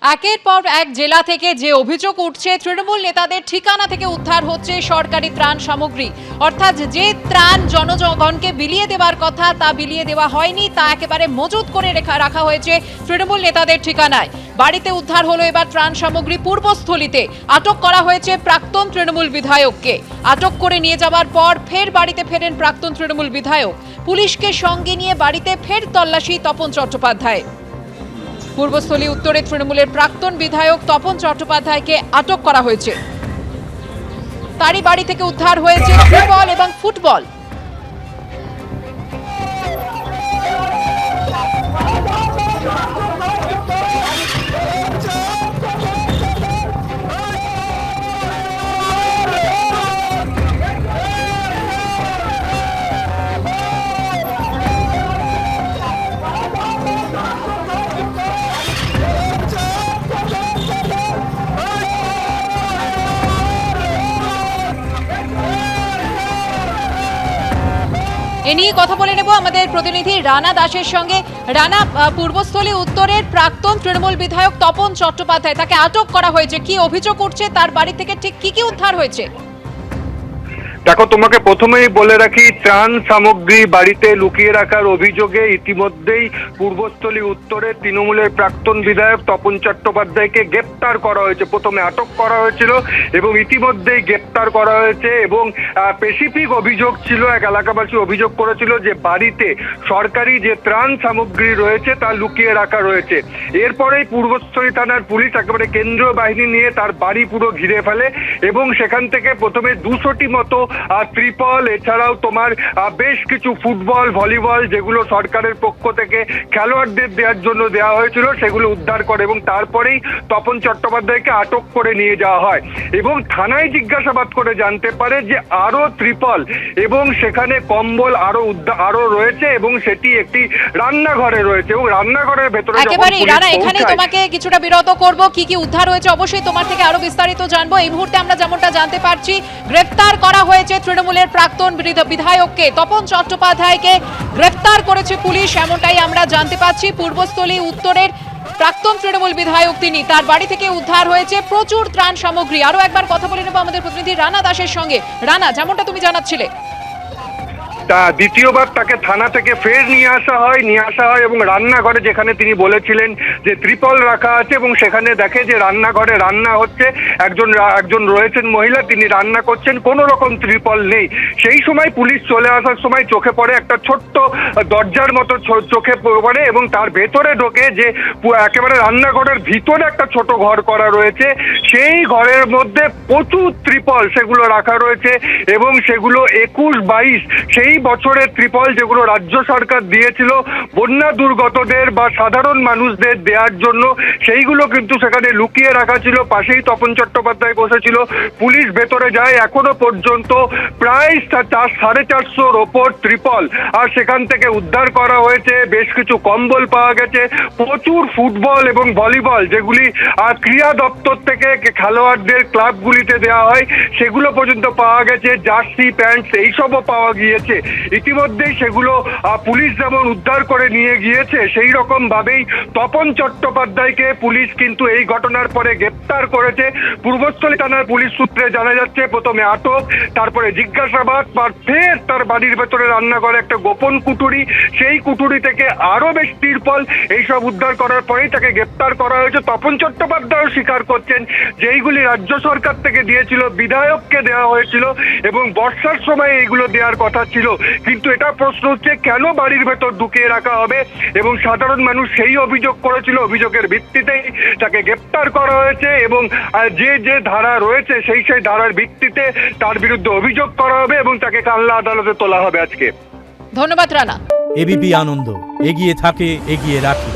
একের পর এক জেলা থেকে যে অভিযোগ উঠছে, তৃণমূল নেতাদের ঠিকানা থেকে উদ্ধার হচ্ছে সরকারি ত্রাণ সামগ্রী। অর্থাৎ যে ত্রাণ জনগণকে বিলিয়ে দেওয়ার কথা তা বিলিয়ে দেওয়া হয়নি, তা একেবারে মজুত করে রাখা হয়েছে তৃণমূল নেতাদের ঠিকানায়। বাড়িতে উদ্ধার হলো এবার ত্রাণ সামগ্রী পূর্বস্থলীতে। আটক করা হয়েছে প্রাক্তন তৃণমূল বিধায়ককে। আটক করে নিয়ে যাওয়ার পর ফের বাড়িতে ফেরেন প্রাক্তন তৃণমূল বিধায়ক। পুলিশকে সঙ্গে নিয়ে বাড়িতে ফের তল্লাশি তপন চট্টোপাধ্যায়। পূর্বস্থলী উত্তরে তৃণমূলের প্রাক্তন বিধায়ক তপন চট্টোপাধ্যায়কে আটক করা হয়েছে। তারই বাড়ি থেকে উদ্ধার হয়েছে ত্রিপল এবং ফুটবল। এ নিয়ে কথা বলে নেব আমাদের প্রতিনিধি রানা দাসের সঙ্গে। রানা, পূর্বস্থলী উত্তরের প্রাক্তন তৃণমূল বিধায়ক তপন চট্টোপাধ্যায়, তাকে আটক করা হয়েছে। কি অভিযোগ উঠছে, তার বাড়ি থেকে ঠিক কি উদ্ধার হয়েছে? দেখো, তোমাকে প্রথমেই বলে রাখি, ত্রাণ সামগ্রী বাড়িতে লুকিয়ে রাখার অভিযোগে ইতিমধ্যেই পূর্বস্থলী উত্তরের তৃণমূলের প্রাক্তন বিধায়ক তপন চট্টোপাধ্যায়কে গ্রেপ্তার করা হয়েছে। প্রথমে আটক করা হয়েছিল এবং ইতিমধ্যেই গ্রেপ্তার করা হয়েছে। এবং স্পেসিফিক অভিযোগ ছিল, এক এলাকাবাসী অভিযোগ করেছিল যে বাড়িতে সরকারি যে ত্রাণ সামগ্রী রয়েছে তা লুকিয়ে রাখা রয়েছে। এরপরেই পূর্বস্থলী থানার পুলিশ একেবারে কেন্দ্রীয় বাহিনী নিয়ে তার বাড়ি পুরো ঘিরে ফেলে এবং সেখান থেকে প্রথমে 200টি মতো ত্রিপল, এছাড়াও তোমার বেশ কিছু ফুটবল, ভলিবল, যেগুলো সরকারের পক্ষ থেকে খেলোয়াড়দের দেওয়ার জন্য দেওয়া হয়েছিল, সেগুলো উদ্ধার করে এবং তারপরেই তপন চট্টোপাধ্যায়কে আটক করে নিয়ে যাওয়া হয় এবং থানায় জিজ্ঞাসাবাদ করে জানতে পারে যে আরো ত্রিপল এবং সেখানে কম্বল আরো রয়েছে এবং সেটি একটি রান্নাঘরে রয়েছে এবং রান্নাঘরের ভেতরে একেবারে রানা, এখানেই তোমাকে কিছুটা বিরত করব। কি উদ্ধার হয়েছে অবশ্যই তোমার থেকে আরো বিস্তারিত জানবো। এই মুহূর্তে আমরা যেমনটা জানতে পারছি, গ্রেফতার করা হয়েছে তৃণমূলের প্রাক্তন বিধায়ককে, তপন চট্টোপাধ্যায়কে গ্রেফতার করেছে পুলিশ, এমনটাই আমরা জানতে পারছি। পূর্বস্থলী উত্তরের প্রাক্তন তৃণমূল বিধায়ক তিনি, তার বাড়ি থেকে উদ্ধার হয়েছে প্রচুর ত্রাণ সামগ্রী। আরো একবার কথা বলে নেব আমাদের প্রতিনিধি রানা দাসের সঙ্গে। রানা, যেমনটা তুমি জানাচ্ছিলে, দ্বিতীয়বার তাকে থানা থেকে ফের নিয়ে আসা হয় এবং রান্নাঘরে, যেখানে তিনি বলেছিলেন যে ত্রিপল রাখা আছে এবং সেখানে দেখে যে রান্নাঘরে রান্না হচ্ছে, একজন রয়েছেন মহিলা, তিনি রান্না করছেন, কোনো রকম ত্রিপল নেই। সেই সময় পুলিশ চলে আসার সময় চোখে পড়ে একটা ছোট্ট দরজার মতো চোখে পড়ে এবং তার ভেতরে ঢোকে যে একেবারে রান্নাঘরের ভিতরে একটা ছোট ঘর করা রয়েছে, সেই ঘরের মধ্যে প্রচুর ত্রিপল সেগুলো রাখা রয়েছে এবং সেগুলো 21-22 সেই বছরের ত্রিপল, যেগুলো রাজ্য সরকার দিয়েছিল বন্যা দুর্গতদের বা সাধারণ মানুষদের দেওয়ার জন্য, সেইগুলো কিন্তু সেখানে লুকিয়ে রাখা ছিল। পাশেই তপন চট্টোপাধ্যায় বসেছিল। পুলিশ ভেতরে যায়, এখনো পর্যন্ত প্রায় 450-450 ওপর ত্রিপল আর সেখান থেকে উদ্ধার করা হয়েছে। বেশ কিছু কম্বল পাওয়া গেছে, প্রচুর ফুটবল এবং ভলিবল, যেগুলি ক্রীড়া দপ্তর থেকে খেলোয়াড়দের ক্লাবগুলিতে দেওয়া হয়, সেগুলো পর্যন্ত পাওয়া গেছে। জার্সি, প্যান্টস এইসবও পাওয়া গিয়েছে। ইতিমধ্যেই সেগুলো পুলিশ যেমন উদ্ধার করে নিয়ে গিয়েছে, সেই রকম ভাবেই তপন চট্টোপাধ্যায়কে পুলিশ কিন্তু এই ঘটনার পরে গ্রেপ্তার করেছে। পূর্বস্থলী থানার পুলিশ সূত্রে জানা যাচ্ছে, প্রথমে আটক, তারপরে জিজ্ঞাসাবাদ, ফের তার বাড়ির ভেতরে রান্নাঘরে একটা গোপন কুঠুরি, সেই কুঠুরি থেকে আরো বেশ ত্রিপল, এইসব উদ্ধার করার পরেই তাকে গ্রেপ্তার করা হয়েছে। তপন চট্টোপাধ্যায়ও স্বীকার করছেন যে এইগুলি রাজ্য সরকার থেকে দিয়েছিল, বিধায়ককে দেওয়া হয়েছিল এবং বর্ষার সময় এইগুলো দেওয়ার কথা ছিল। কিন্তু এটা প্রশ্ন হচ্ছে, কেন বাড়ির ভেতর ঢুকিয়ে রাখা হবে এবং সাধারণ মানুষ সেই অভিযোগ করেছিল, অভিযোগের ভিত্তিতেই তাকে গ্রেপ্তার করা হয়েছে এবং যে ধারা রয়েছে সেই ধারার ভিত্তিতে তার বিরুদ্ধে অভিযোগ করা হবে এবং তাকে কালনা আদালতে তোলা হবে আজকে। ধন্যবাদ রানা। এবিপি আনন্দ, এগিয়ে থাকে, এগিয়ে রাখে।